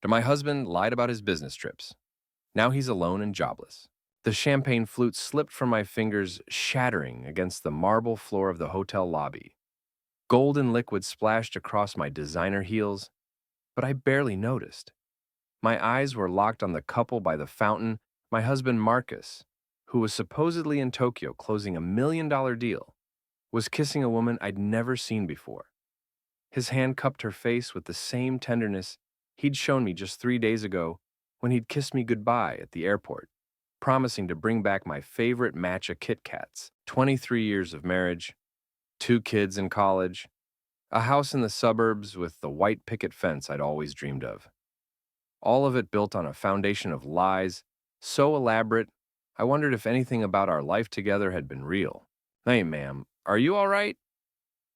My husband lied about his business trips. Now he's alone and jobless. The champagne flute slipped from my fingers, shattering against the marble floor of the hotel lobby. Golden liquid splashed across my designer heels, but I barely noticed. My eyes were locked on the couple by the fountain, my husband Marcus, who was supposedly in Tokyo closing $1 million deal, was kissing a woman I'd never seen before. His hand cupped her face with the same tenderness he'd shown me just 3 days ago when he'd kissed me goodbye at the airport, promising to bring back my favorite matcha Kit Kats. 23 years of marriage, 2 kids in college, a house in the suburbs with the white picket fence I'd always dreamed of. All of it built on a foundation of lies, so elaborate, I wondered if anything about our life together had been real. Hey, ma'am, are you all right?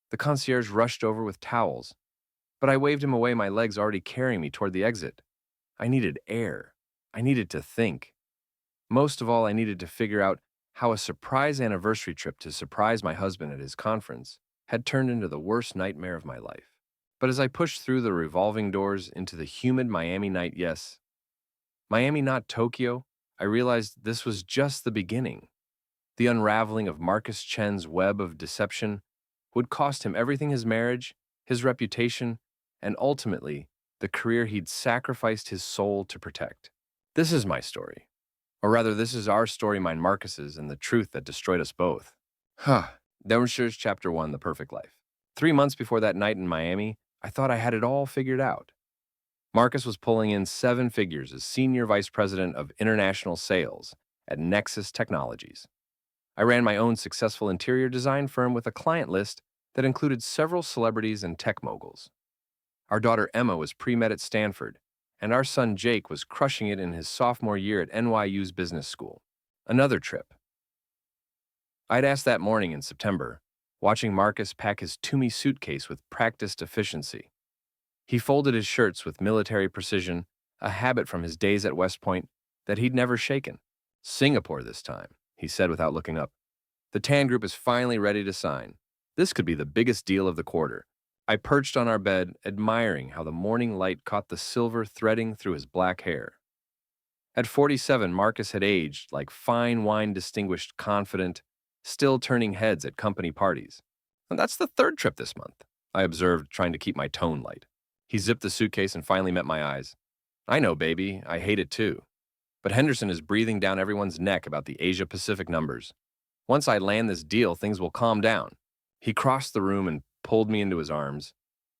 The concierge rushed over with towels, but I waved him away, my legs already carrying me toward the exit. I needed air. I needed to think. Most of all, I needed to figure out how a surprise anniversary trip to surprise my husband at his conference had turned into the worst nightmare of my life. But as I pushed through the revolving doors into the humid Miami night, yes, Miami, not Tokyo, I realized this was just the beginning. The unraveling of Marcus Chen's web of deception would cost him everything: his marriage, his reputation, and ultimately, the career he'd sacrificed his soul to protect. This is my story. Or rather, this is our story, mine Marcus's, and the truth that destroyed us both. Downstairs, Chapter 1, The Perfect Life. 3 months before that night in Miami, I thought I had it all figured out. Marcus was pulling in 7 figures as Senior Vice President of International Sales at Nexus Technologies. I ran my own successful interior design firm with a client list that included several celebrities and tech moguls. Our daughter Emma was pre-med at Stanford, and our son Jake was crushing it in his sophomore year at NYU's business school. Another trip. I'd asked that morning in September, watching Marcus pack his Toomey suitcase with practiced efficiency. He folded his shirts with military precision, a habit from his days at West Point that he'd never shaken. Singapore this time, he said without looking up. The TAN group is finally ready to sign. This could be the biggest deal of the quarter. I perched on our bed, admiring how the morning light caught the silver threading through his black hair. At 47, Marcus had aged like fine wine, distinguished, confident, still turning heads at company parties. And that's the 3rd trip this month, I observed, trying to keep my tone light. He zipped the suitcase and finally met my eyes. I know, baby, I hate it too. But Henderson is breathing down everyone's neck about the Asia-Pacific numbers. Once I land this deal, things will calm down. He crossed the room and pulled me into his arms.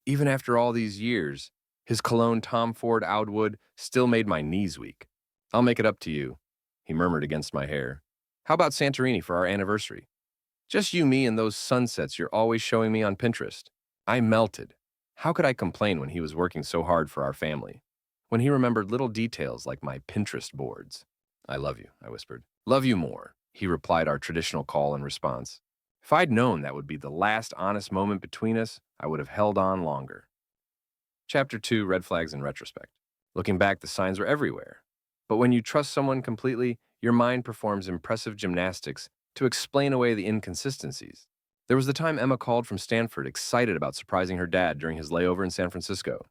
Even after all these years, his cologne Tom Ford Outwood still made my knees weak. I'll make it up to you, he murmured against my hair. How about Santorini for our anniversary? Just you, me, and those sunsets you're always showing me on Pinterest. I melted. How could I complain when he was working so hard for our family? When he remembered little details like my Pinterest boards. I love you, I whispered. Love you more, he replied, our traditional call and response. If I'd known that would be the last honest moment between us, I would have held on longer. Chapter 2, Red Flags in Retrospect. Looking back, the signs were everywhere. But when you trust someone completely, your mind performs impressive gymnastics to explain away the inconsistencies. There was the time Emma called from Stanford, excited about surprising her dad during his layover in San Francisco.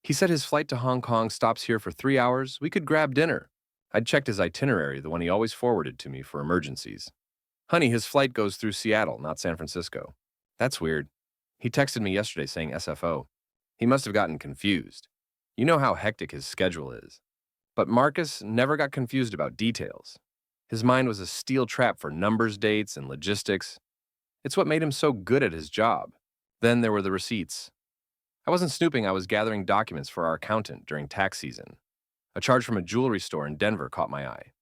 He said his flight to Hong Kong stops here for 3 hours. We could grab dinner. I'd checked his itinerary, the one he always forwarded to me for emergencies. Honey, his flight goes through Seattle, not San Francisco. That's weird. He texted me yesterday saying SFO. He must have gotten confused. You know how hectic his schedule is. But Marcus never got confused about details. His mind was a steel trap for numbers, dates, and logistics. It's what made him so good at his job. Then there were the receipts. I wasn't snooping, I was gathering documents for our accountant during tax season. A charge from a jewelry store in Denver caught my eye.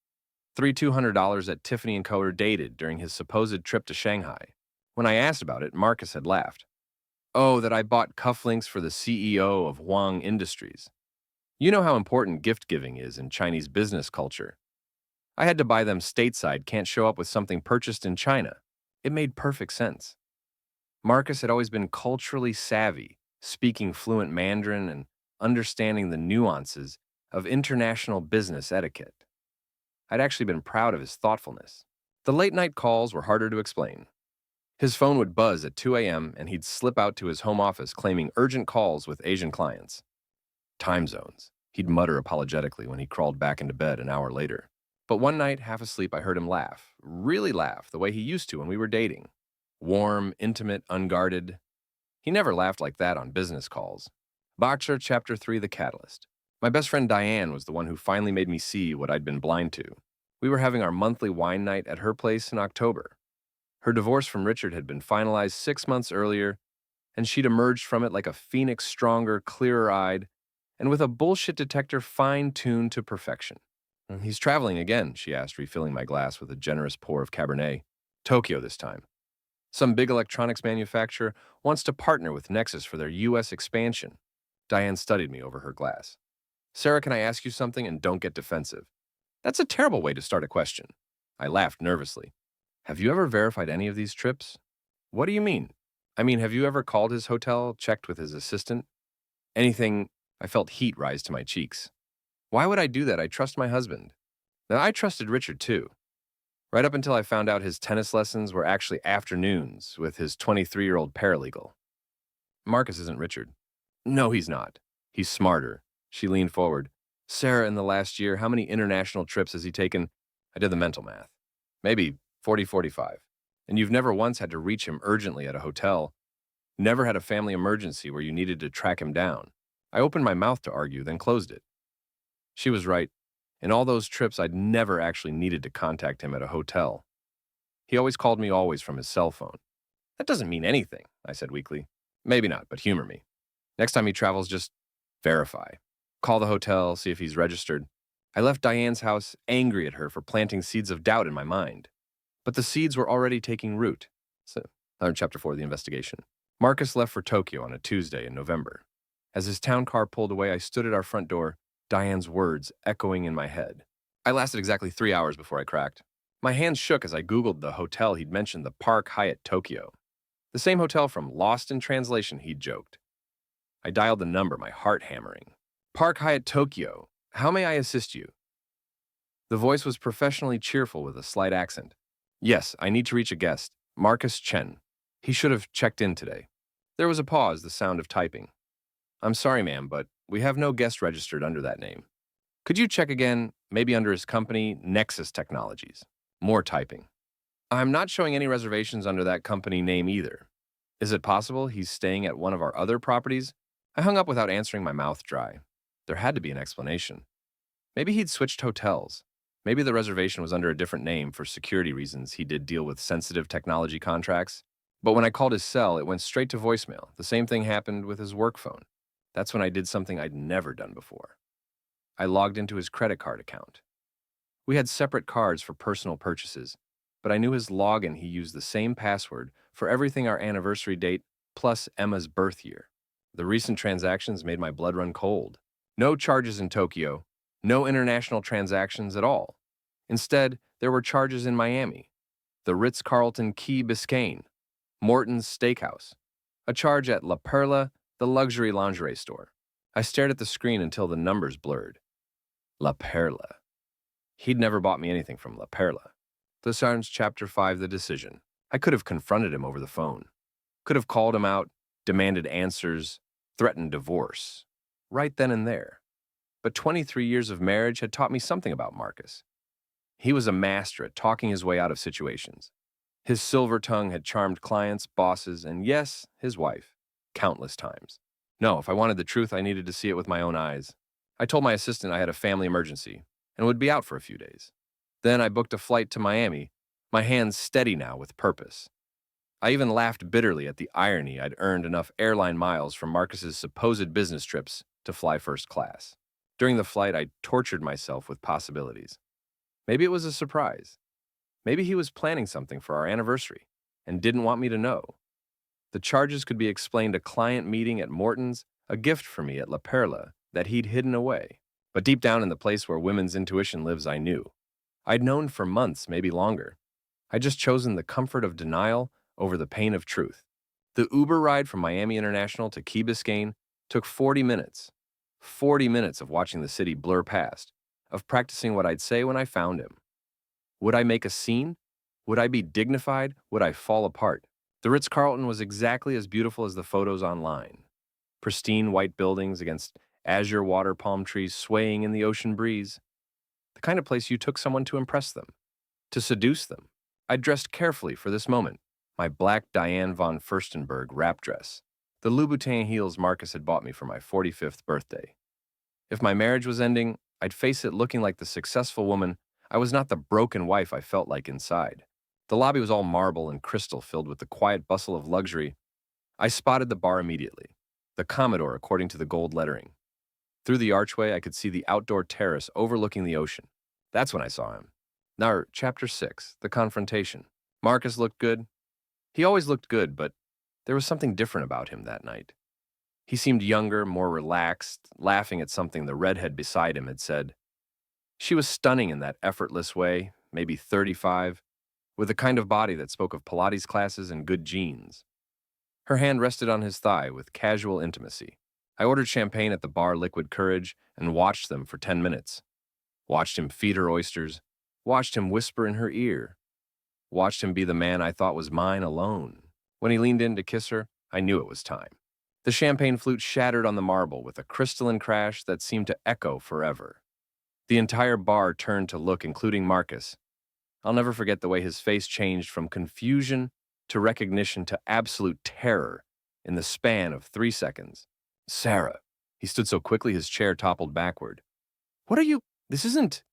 $200 at Tiffany & Co. are dated during his supposed trip to Shanghai. When I asked about it, Marcus had laughed. Oh, that I bought cufflinks for the CEO of Huang Industries. You know how important gift-giving is in Chinese business culture. I had to buy them stateside, can't show up with something purchased in China. It made perfect sense. Marcus had always been culturally savvy, speaking fluent Mandarin and understanding the nuances of international business etiquette. I'd actually been proud of his thoughtfulness. The late-night calls were harder to explain. His phone would buzz at 2 a.m. and he'd slip out to his home office claiming urgent calls with Asian clients. Time zones. He'd mutter apologetically when he crawled back into bed an hour later. But one night, half asleep, I heard him laugh. Really laugh, the way he used to when we were dating. Warm, intimate, unguarded. He never laughed like that on business calls. Boxer Chapter 3, The Catalyst. My best friend Diane was the one who finally made me see what I'd been blind to. We were having our monthly wine night at her place in October. Her divorce from Richard had been finalized 6 months earlier, and she'd emerged from it like a phoenix, stronger, clearer-eyed, and with a bullshit detector fine-tuned to perfection. He's traveling again, she asked, refilling my glass with a generous pour of Cabernet. Tokyo this time. Some big electronics manufacturer wants to partner with Nexus for their U.S. expansion. Diane studied me over her glass. Sarah, can I ask you something, and don't get defensive? That's a terrible way to start a question. I laughed nervously. Have you ever verified any of these trips? What do you mean? I mean, have you ever called his hotel, checked with his assistant? Anything? I felt heat rise to my cheeks. Why would I do that? I trust my husband. Now, I trusted Richard, too. Right up until I found out his tennis lessons were actually afternoons with his 23-year-old paralegal. Marcus isn't Richard. No, he's not. He's smarter. She leaned forward. Sarah, in the last year, how many international trips has he taken? I did the mental math. Maybe 40, 45. And you've never once had to reach him urgently at a hotel. Never had a family emergency where you needed to track him down. I opened my mouth to argue, then closed it. She was right. In all those trips, I'd never actually needed to contact him at a hotel. He always called me always from his cell phone. That doesn't mean anything, I said weakly. Maybe not, but humor me. Next time he travels, just verify. Call the hotel, see if he's registered. I left Diane's house angry at her for planting seeds of doubt in my mind. But the seeds were already taking root. So, Chapter 4, The Investigation. Marcus left for Tokyo on a Tuesday in November. As his town car pulled away, I stood at our front door, Diane's words echoing in my head. I lasted exactly 3 hours before I cracked. My hands shook as I Googled the hotel he'd mentioned, the Park Hyatt Tokyo. The same hotel from Lost in Translation, he'd joked. I dialed the number, my heart hammering. Park Hyatt Tokyo, how may I assist you? The voice was professionally cheerful with a slight accent. Yes, I need to reach a guest, Marcus Chen. He should have checked in today. There was a pause, the sound of typing. I'm sorry, ma'am, but we have no guest registered under that name. Could you check again, maybe under his company, Nexus Technologies? More typing. I'm not showing any reservations under that company name either. Is it possible he's staying at one of our other properties? I hung up without answering, my mouth dry. There had to be an explanation. Maybe he'd switched hotels. Maybe the reservation was under a different name for security reasons. He did deal with sensitive technology contracts. But when I called his cell, it went straight to voicemail. The same thing happened with his work phone. That's when I did something I'd never done before. I logged into his credit card account. We had separate cards for personal purchases, but I knew his login. He used the same password for everything, our anniversary date plus Emma's birth year. The recent transactions made my blood run cold. No charges in Tokyo, no international transactions at all. Instead, there were charges in Miami, the Ritz-Carlton Key Biscayne, Morton's Steakhouse, a charge at La Perla, the luxury lingerie store. I stared at the screen until the numbers blurred. La Perla. He'd never bought me anything from La Perla. Thesarnes Chapter 5, The Decision. I could have confronted him over the phone. Could have called him out, demanded answers, threatened divorce. Right then and there. But 23 years of marriage had taught me something about Marcus. He was a master at talking his way out of situations. His silver tongue had charmed clients, bosses, and yes, his wife, countless times. No, if I wanted the truth, I needed to see it with my own eyes. I told my assistant I had a family emergency and would be out for a few days. Then I booked a flight to Miami, my hands steady now with purpose. I even laughed bitterly at the irony I'd earned enough airline miles from Marcus's supposed business trips to fly first class. During the flight, I tortured myself with possibilities. Maybe it was a surprise. Maybe he was planning something for our anniversary and didn't want me to know. The charges could be explained: a client meeting at Morton's, a gift for me at La Perla that he'd hidden away. But deep down in the place where women's intuition lives, I knew. I'd known for months, maybe longer. I'd just chosen the comfort of denial over the pain of truth. The Uber ride from Miami International to Key Biscayne took 40 minutes. 40 minutes of watching the city blur past, of practicing what I'd say when I found him. Would I make a scene? Would I be dignified? Would I fall apart? The Ritz-Carlton was exactly as beautiful as the photos online. Pristine white buildings against azure water palm trees swaying in the ocean breeze. The kind of place you took someone to impress them, to seduce them. I dressed carefully for this moment. My black Diane von Furstenberg wrap dress, the Louboutin heels Marcus had bought me for my 45th birthday. If my marriage was ending, I'd face it looking like the successful woman. I was not the broken wife I felt like inside. The lobby was all marble and crystal filled with the quiet bustle of luxury. I spotted the bar immediately. The Commodore, according to the gold lettering. Through the archway, I could see the outdoor terrace overlooking the ocean. That's when I saw him. Now, Chapter 6, The Confrontation. Marcus looked good. He always looked good, but there was something different about him that night. He seemed younger, more relaxed, laughing at something the redhead beside him had said. She was stunning in that effortless way, maybe 35, with the kind of body that spoke of Pilates classes and good genes. Her hand rested on his thigh with casual intimacy. I ordered champagne at the bar Liquid Courage and watched them for 10 minutes. Watched him feed her oysters, watched him whisper in her ear, watched him be the man I thought was mine alone. When he leaned in to kiss her, I knew it was time. The champagne flute shattered on the marble with a crystalline crash that seemed to echo forever. The entire bar turned to look, including Marcus. I'll never forget the way his face changed from confusion to recognition to absolute terror in the span of 3 seconds. Sarah. He stood so quickly his chair toppled backward. What are you? This isn't...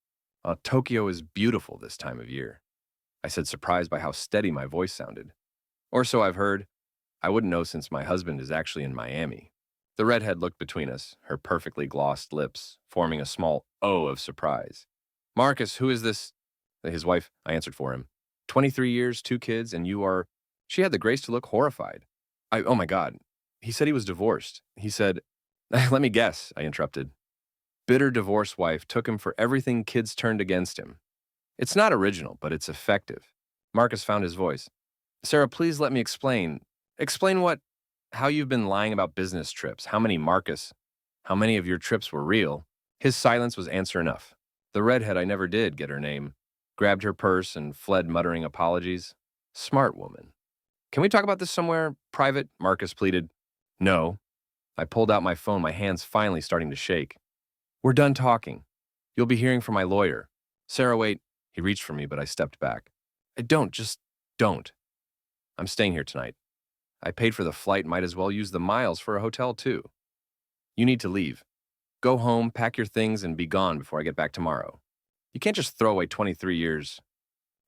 Tokyo is beautiful this time of year, I said, surprised by how steady my voice sounded. Or so I've heard. I wouldn't know since my husband is actually in Miami. The redhead looked between us, her perfectly glossed lips forming a small O of surprise. Marcus, who is this? His wife, I answered for him. 23 years, 2 kids, and you are... She had the grace to look horrified. Oh my God. He said he was divorced. He said... Let me guess, I interrupted. Bitter divorce wife took him for everything kids turned against him. It's not original, but it's effective. Marcus found his voice. Sarah, please let me explain. Explain what? How you've been lying about business trips. How many, Marcus? How many of your trips were real? His silence was answer enough. The redhead, I never did get her name, grabbed her purse and fled muttering apologies. Smart woman. Can we talk about this somewhere private? Marcus pleaded. No. I pulled out my phone, my hands finally starting to shake. We're done talking. You'll be hearing from my lawyer. Sarah, wait. He reached for me, but I stepped back. Just don't. I'm staying here tonight. I paid for the flight, might as well use the miles for a hotel too. You need to leave. Go home, pack your things, and be gone before I get back tomorrow. You can't just throw away 23 years.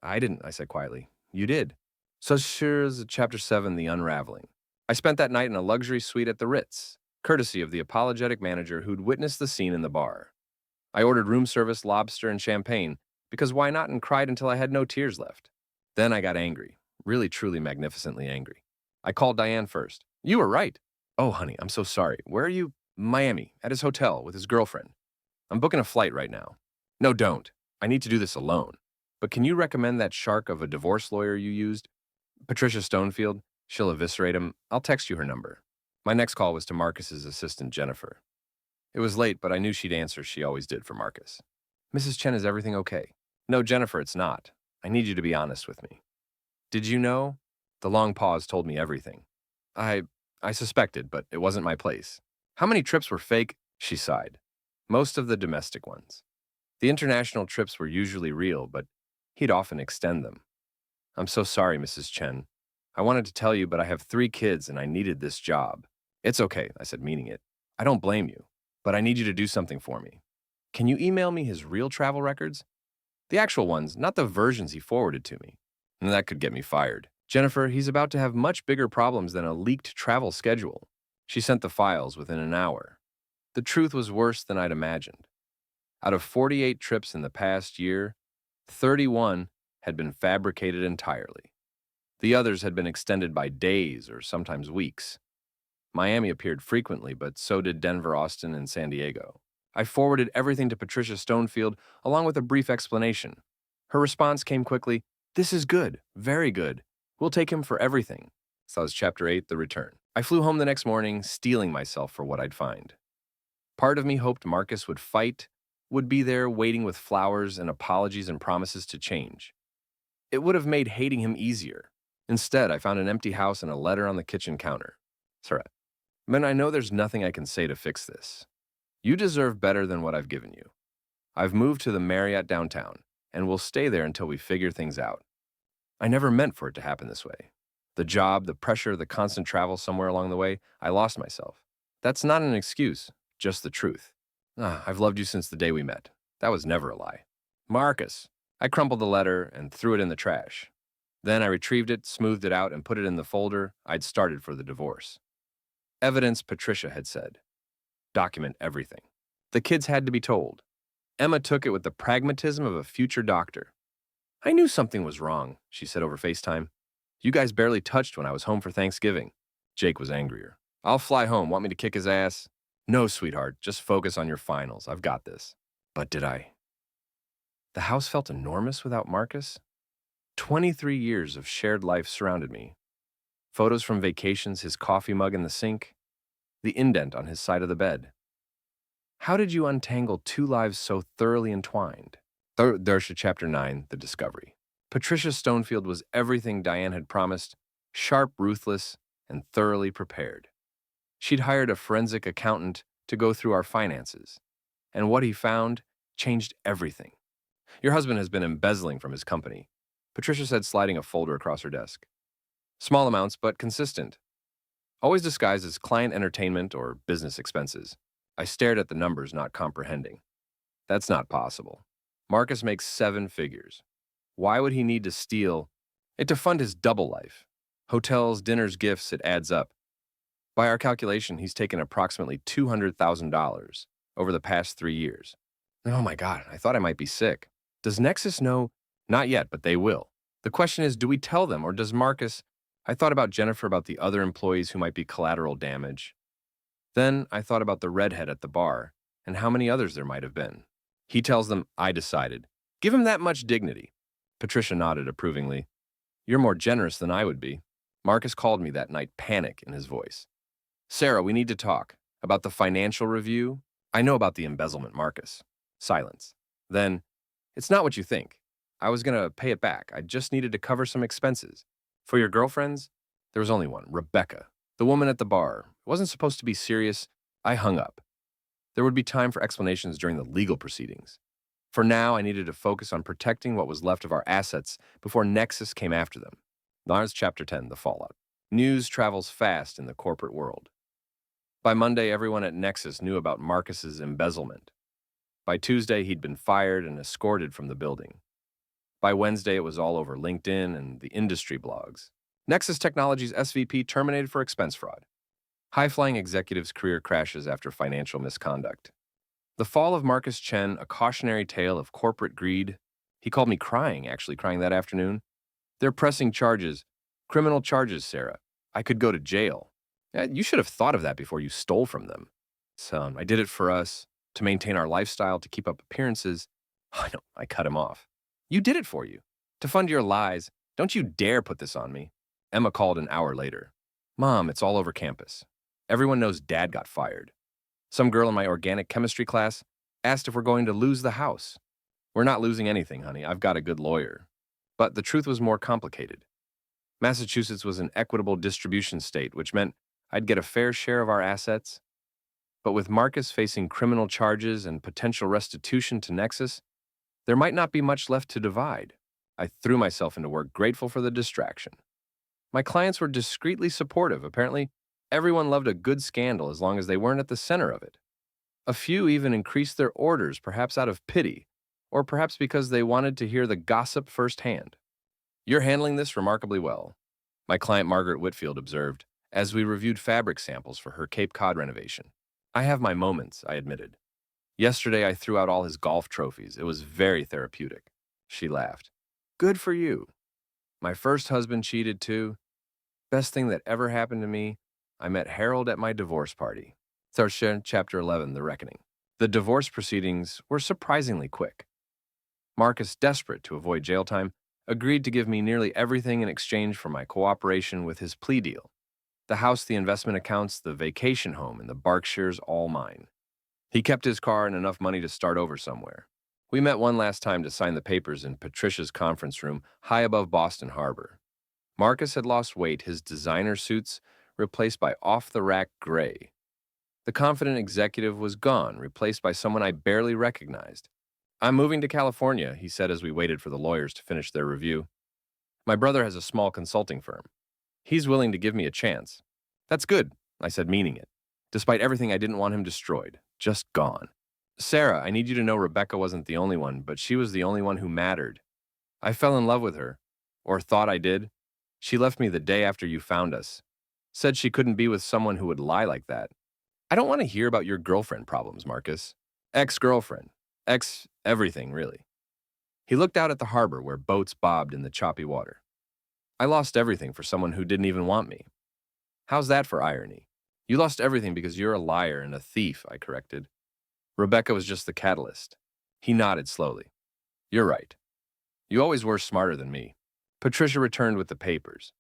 I didn't, I said quietly. You did. So sure as Chapter 7, The Unraveling. I spent that night in a luxury suite at the Ritz, courtesy of the apologetic manager who'd witnessed the scene in the bar. I ordered room service, lobster, and champagne, because why not, and cried until I had no tears left. Then I got angry, really truly magnificently angry. I called Diane first. You were right. Oh, honey, I'm so sorry. Where are you? Miami, at his hotel with his girlfriend. I'm booking a flight right now. No, don't. I need to do this alone. But can you recommend that shark of a divorce lawyer you used? Patricia Stonefield. She'll eviscerate him. I'll text you her number. My next call was to Marcus's assistant, Jennifer. It was late, but I knew she'd answer she always did for Marcus. Mrs. Chen, is everything okay? No, Jennifer, it's not. I need you to be honest with me. Did you know? The long pause told me everything. I suspected, but it wasn't my place. How many trips were fake? She sighed. Most of the domestic ones. The international trips were usually real, but he'd often extend them. I'm so sorry, Mrs. Chen. I wanted to tell you, but I have 3 kids and I needed this job. It's okay, I said, meaning it. I don't blame you, but I need you to do something for me. Can you email me his real travel records? The actual ones, not the versions he forwarded to me. And that could get me fired. Jennifer, he's about to have much bigger problems than a leaked travel schedule. She sent the files within an hour. The truth was worse than I'd imagined. Out of 48 trips in the past year, 31 had been fabricated entirely. The others had been extended by days or sometimes weeks. Miami appeared frequently, but so did Denver, Austin, and San Diego. I forwarded everything to Patricia Stonefield, along with a brief explanation. Her response came quickly, "This is good, very good. We'll take him for everything." So that was Chapter 8, The Return. I flew home the next morning, steeling myself for what I'd find. Part of me hoped Marcus would fight, would be there waiting with flowers and apologies and promises to change. It would have made hating him easier. Instead, I found an empty house and a letter on the kitchen counter. Sarah, man, I know there's nothing I can say to fix this. You deserve better than what I've given you. I've moved to the Marriott downtown, and we'll stay there until we figure things out. I never meant for it to happen this way. The job, the pressure, the constant travel somewhere along the way, I lost myself. That's not an excuse, just the truth. I've loved you since the day we met. That was never a lie. Marcus. I crumpled the letter and threw it in the trash. Then I retrieved it, smoothed it out, and put it in the folder I'd started for the divorce. Evidence, Patricia had said. Document everything. The kids had to be told. Emma took it with the pragmatism of a future doctor. I knew something was wrong, she said over FaceTime. You guys barely touched when I was home for Thanksgiving. Jake was angrier. I'll fly home. Want me to kick his ass? No, sweetheart. Just focus on your finals. I've got this. But did I? The house felt enormous without Marcus. 23 years of shared life surrounded me. Photos from vacations, his coffee mug in the sink, the indent on his side of the bed. How did you untangle two lives so thoroughly entwined? Darsha Chapter 9, The Discovery. Patricia Stonefield was everything Diane had promised, sharp, ruthless, and thoroughly prepared. She'd hired a forensic accountant to go through our finances, and what he found changed everything. Your husband has been embezzling from his company, Patricia said, sliding a folder across her desk. Small amounts, but consistent. Always disguised as client entertainment or business expenses. I stared at the numbers, not comprehending. That's not possible. Marcus makes 7 figures. Why would he need to steal it to fund his double life? Hotels, dinners, gifts, it adds up. By our calculation, he's taken approximately $200,000 over the past 3 years. Oh my God, I thought I might be sick. Does Nexus know? Not yet, but they will. The question is, do we tell them, or does Marcus? I thought about Jennifer, about the other employees who might be collateral damage. Then I thought about the redhead at the bar, and how many others there might have been. He tells them, I decided. Give him that much dignity. Patricia nodded approvingly. You're more generous than I would be. Marcus called me that night, panic in his voice. Sarah, we need to talk. About the financial review? I know about the embezzlement, Marcus. Silence. Then, it's not what you think. I was going to pay it back. I just needed to cover some expenses. For your girlfriends? There was only one, Rebecca, the woman at the bar. It wasn't supposed to be serious. I hung up. There would be time for explanations during the legal proceedings. For now, I needed to focus on protecting what was left of our assets before Nexus came after them. Lars Chapter 10, The Fallout. News travels fast in the corporate world. By Monday, everyone at Nexus knew about Marcus's embezzlement. By Tuesday, he'd been fired and escorted from the building. By Wednesday, it was all over LinkedIn and the industry blogs. Nexus Technologies SVP terminated for expense fraud. High-flying executive's career crashes after financial misconduct. The fall of Marcus Chen, a cautionary tale of corporate greed. He called me crying that afternoon. They're pressing charges. Criminal charges, Sarah. I could go to jail. You should have thought of that before you stole from them. So I did it for us, to maintain our lifestyle, to keep up appearances. I cut him off. You did it for you. To fund your lies. Don't you dare put this on me. Emma called an hour later. Mom, it's all over campus. Everyone knows Dad got fired. Some girl in my organic chemistry class asked if we're going to lose the house. We're not losing anything, honey. I've got a good lawyer. But the truth was more complicated. Massachusetts was an equitable distribution state, which meant I'd get a fair share of our assets. But with Marcus facing criminal charges and potential restitution to Nexus, there might not be much left to divide. I threw myself into work, grateful for the distraction. My clients were discreetly supportive. Apparently, everyone loved a good scandal as long as they weren't at the center of it. A few even increased their orders, perhaps out of pity, or perhaps because they wanted to hear the gossip firsthand. You're handling this remarkably well, my client Margaret Whitfield observed, as we reviewed fabric samples for her Cape Cod renovation. I have my moments, I admitted. Yesterday, I threw out all his golf trophies. It was very therapeutic. She laughed. Good for you. My first husband cheated too. Best thing that ever happened to me, I met Harold at my divorce party. Tharsha, Chapter 11, The Reckoning. The divorce proceedings were surprisingly quick. Marcus, desperate to avoid jail time, agreed to give me nearly everything in exchange for my cooperation with his plea deal. The house, the investment accounts, the vacation home, and the Berkshires, all mine. He kept his car and enough money to start over somewhere. We met one last time to sign the papers in Patricia's conference room high above Boston Harbor. Marcus had lost weight, his designer suits replaced by off-the-rack gray. The confident executive was gone, replaced by someone I barely recognized. I'm moving to California, he said as we waited for the lawyers to finish their review. My brother has a small consulting firm. He's willing to give me a chance. That's good, I said, meaning it. Despite everything, I didn't want him destroyed, just gone. Sarah, I need you to know Rebecca wasn't the only one, but she was the only one who mattered. I fell in love with her, or thought I did. She left me the day after you found us. Said she couldn't be with someone who would lie like that. I don't want to hear about your girlfriend problems, Marcus. Ex-girlfriend. Ex-everything, really. He looked out at the harbor where boats bobbed in the choppy water. I lost everything for someone who didn't even want me. How's that for irony? You lost everything because you're a liar and a thief, I corrected. Rebecca was just the catalyst. He nodded slowly. You're right. You always were smarter than me. Patricia returned with the papers.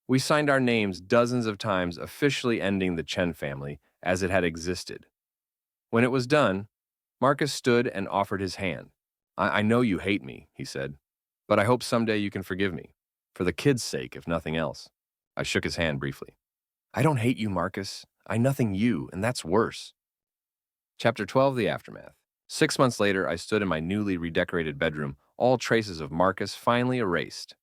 We signed our names dozens of times, officially ending the Chen family as it had existed. When it was done, Marcus stood and offered his hand. I know you hate me, he said, but I hope someday you can forgive me. For the kids' sake, if nothing else. I shook his hand briefly. I don't hate you, Marcus. I nothing you, and that's worse. Chapter 12, The Aftermath. 6 months later, I stood in my newly redecorated bedroom, all traces of Marcus finally erased.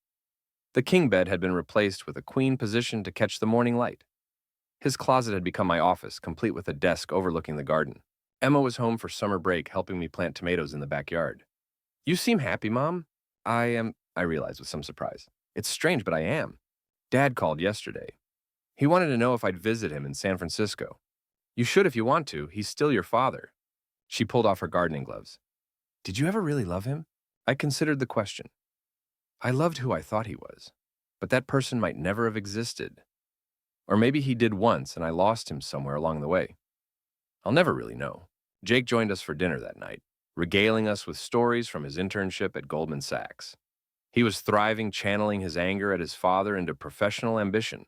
The king bed had been replaced with a queen position to catch the morning light. His closet had become my office, complete with a desk overlooking the garden. Emma was home for summer break, helping me plant tomatoes in the backyard. You seem happy, Mom. I am, I realized with some surprise. It's strange, but I am. Dad called yesterday. He wanted to know if I'd visit him in San Francisco. You should if you want to. He's still your father. She pulled off her gardening gloves. Did you ever really love him? I considered the question. I loved who I thought he was, but that person might never have existed. Or maybe he did once and I lost him somewhere along the way. I'll never really know. Jake joined us for dinner that night, regaling us with stories from his internship at Goldman Sachs. He was thriving, channeling his anger at his father into professional ambition.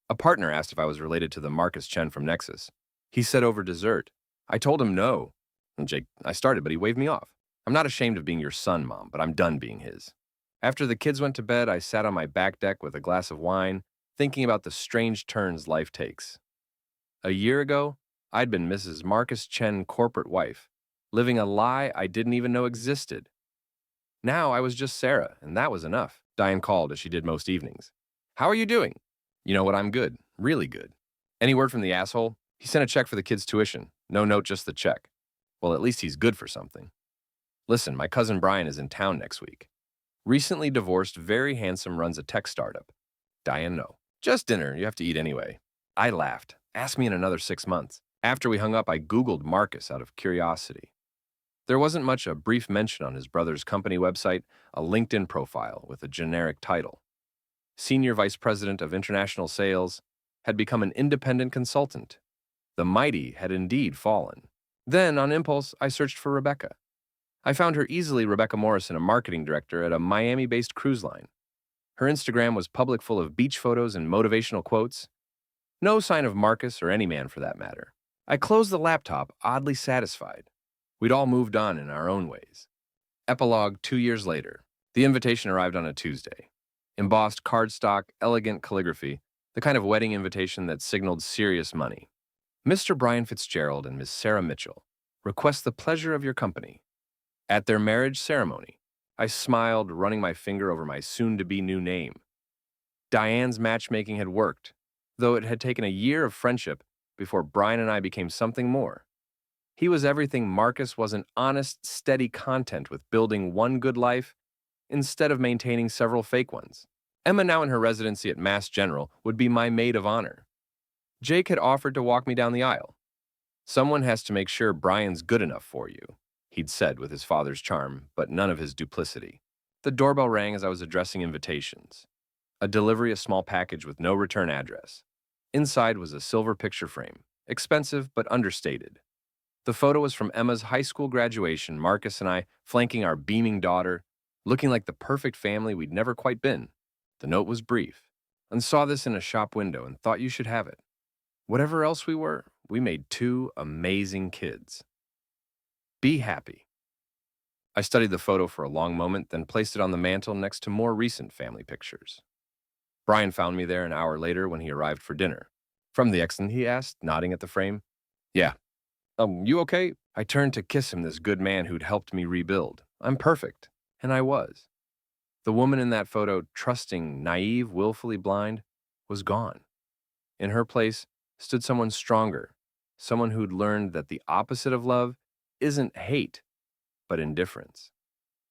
A partner asked if I was related to the Marcus Chen from Nexus. He said over dessert. I told him no. And Jake, I started, but he waved me off. I'm not ashamed of being your son, Mom, but I'm done being his. After the kids went to bed, I sat on my back deck with a glass of wine, thinking about the strange turns life takes. A year ago, I'd been Mrs. Marcus Chen corporate wife, living a lie I didn't even know existed. Now I was just Sarah, and that was enough. Diane called as she did most evenings. How are you doing? You know what, I'm good. Really good. Any word from the asshole? He sent a check for the kids' tuition. No note, just the check. Well, at least he's good for something. Listen, my cousin Brian is in town next week. Recently divorced, very handsome, runs a tech startup. Diane, no. Just dinner, you have to eat anyway. I laughed. Ask me in another 6 months. After we hung up, I Googled Marcus out of curiosity. There wasn't much, a brief mention on his brother's company website, a LinkedIn profile with a generic title. Senior Vice President of International Sales, had become an independent consultant. The mighty had indeed fallen. Then, on impulse, I searched for Rebecca. I found her easily, Rebecca Morrison, a marketing director at a Miami-based cruise line. Her Instagram was public, full of beach photos and motivational quotes. No sign of Marcus or any man for that matter. I closed the laptop, oddly satisfied. We'd all moved on in our own ways. Epilogue 2 years later. The invitation arrived on a Tuesday. Embossed cardstock, elegant calligraphy, the kind of wedding invitation that signaled serious money. Mr. Brian Fitzgerald and Miss Sarah Mitchell request the pleasure of your company. At their marriage ceremony, I smiled, running my finger over my soon-to-be new name. Diane's matchmaking had worked, though it had taken a year of friendship before Brian and I became something more. He was everything Marcus wasn't, honest, steady content with building one good life instead of maintaining several fake ones. Emma, now in her residency at Mass General, would be my maid of honor. Jake had offered to walk me down the aisle. Someone has to make sure Brian's good enough for you, he'd said with his father's charm, but none of his duplicity. The doorbell rang as I was addressing invitations. A delivery, a small package with no return address. Inside was a silver picture frame, expensive but understated. The photo was from Emma's high school graduation, Marcus and I flanking our beaming daughter, looking like the perfect family we'd never quite been. The note was brief, and saw this in a shop window and thought you should have it. Whatever else we were, we made 2 amazing kids. Be happy. I studied the photo for a long moment, then placed it on the mantel next to more recent family pictures. Brian found me there an hour later when he arrived for dinner. From the accent, he asked, nodding at the frame. Yeah, You okay? I turned to kiss him, this good man who'd helped me rebuild. I'm perfect. And I was. The woman in that photo, trusting, naive, willfully blind, was gone. In her place stood someone stronger, someone who'd learned that the opposite of love isn't hate, but indifference.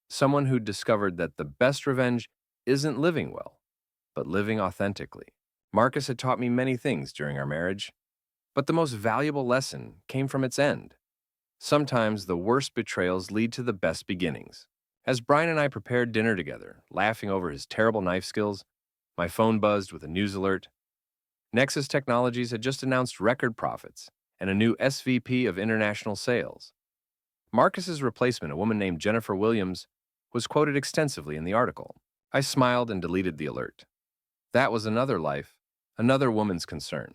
Someone who'd discovered that the best revenge isn't living well, but living authentically. Marcus had taught me many things during our marriage, but the most valuable lesson came from its end. Sometimes the worst betrayals lead to the best beginnings. As Brian and I prepared dinner together, laughing over his terrible knife skills, my phone buzzed with a news alert. Nexus Technologies had just announced record profits and a new SVP of international sales. Marcus's replacement, a woman named Jennifer Williams, was quoted extensively in the article. I smiled and deleted the alert. That was another life, another woman's concern.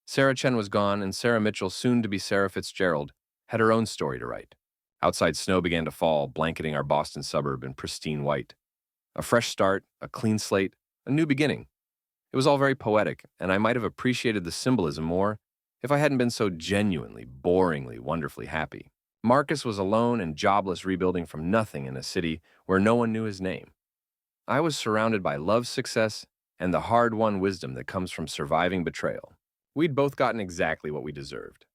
Sarah Chen was gone, and Sarah Mitchell, soon to be Sarah Fitzgerald, had her own story to write. Outside snow began to fall, blanketing our Boston suburb in pristine white. A fresh start, a clean slate, a new beginning. It was all very poetic, and I might have appreciated the symbolism more if I hadn't been so genuinely, boringly, wonderfully happy. Marcus was alone and jobless, rebuilding from nothing in a city where no one knew his name. I was surrounded by love, success, and the hard-won wisdom that comes from surviving betrayal. We'd both gotten exactly what we deserved.